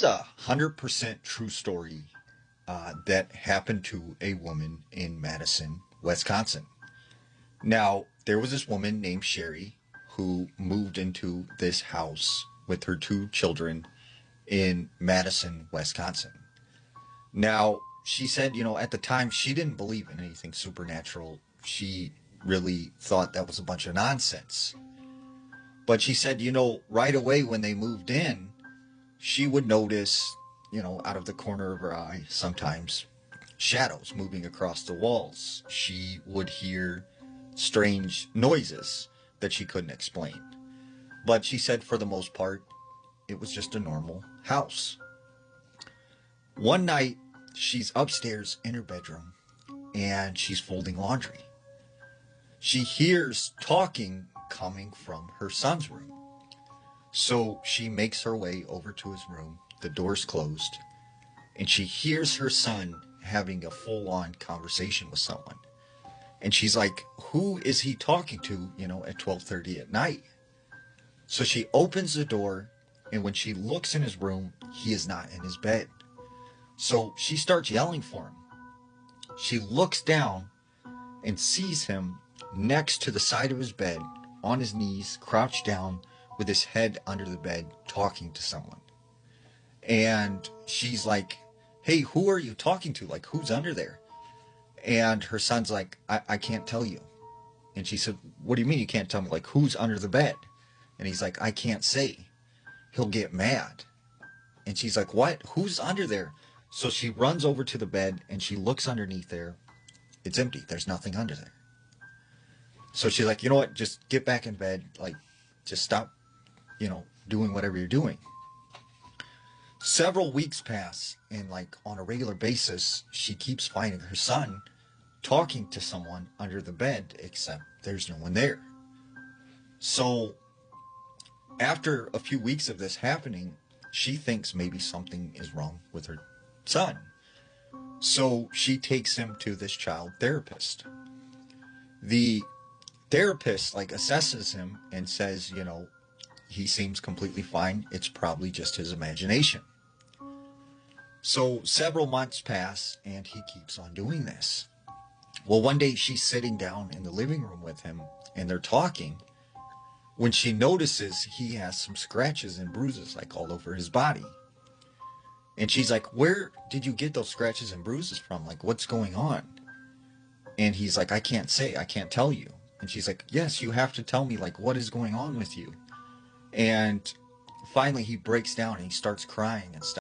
It's a 100% true story that happened to a woman in Madison, Wisconsin. Now, there was this woman named Sherry who moved into this house with her two children in Madison, Wisconsin. Now, she said, at the time she didn't believe in anything supernatural. She really thought that was a bunch of nonsense. But she said, right away when they moved in, she would notice, out of the corner of her eye, sometimes shadows moving across the walls. She would hear strange noises that she couldn't explain. But she said for the most part, it was just a normal house. One night, she's upstairs in her bedroom and she's folding laundry. She hears talking coming from her son's room. So she makes her way over to his room. The door's closed, and she hears her son having a full-on conversation with someone. And she's like, "Who is he talking to, at 12:30 at night?" So she opens the door, and when she looks in his room, he is not in his bed. So she starts yelling for him. She looks down and sees him next to the side of his bed, on his knees, crouched down, with his head under the bed, talking to someone. And she's like, "Hey, who are you talking to? Like, who's under there?" And her son's like, I can't tell you. And she said, "What do you mean you can't tell me? Like, who's under the bed?" And he's like, "I can't say. He'll get mad." And she's like, "What? Who's under there?" So she runs over to the bed and she looks underneath there. It's empty. There's nothing under there. So she's like, "You know what? Just get back in bed. Like, just stop, doing whatever you're doing." Several weeks pass, and like on a regular basis, she keeps finding her son talking to someone under the bed, except there's no one there. So after a few weeks of this happening, she thinks maybe something is wrong with her son. So she takes him to this child therapist. The therapist like assesses him and says, he seems completely fine. It's probably just his imagination. So several months pass and he keeps on doing this. Well, one day she's sitting down in the living room with him and they're talking when she notices he has some scratches and bruises like all over his body. And she's like, "Where did you get those scratches and bruises from? Like, what's going on?" And he's like, "I can't say. I can't tell you." And she's like, "Yes, you have to tell me, like, what is going on with you?" And finally he breaks down and he starts crying and stuff.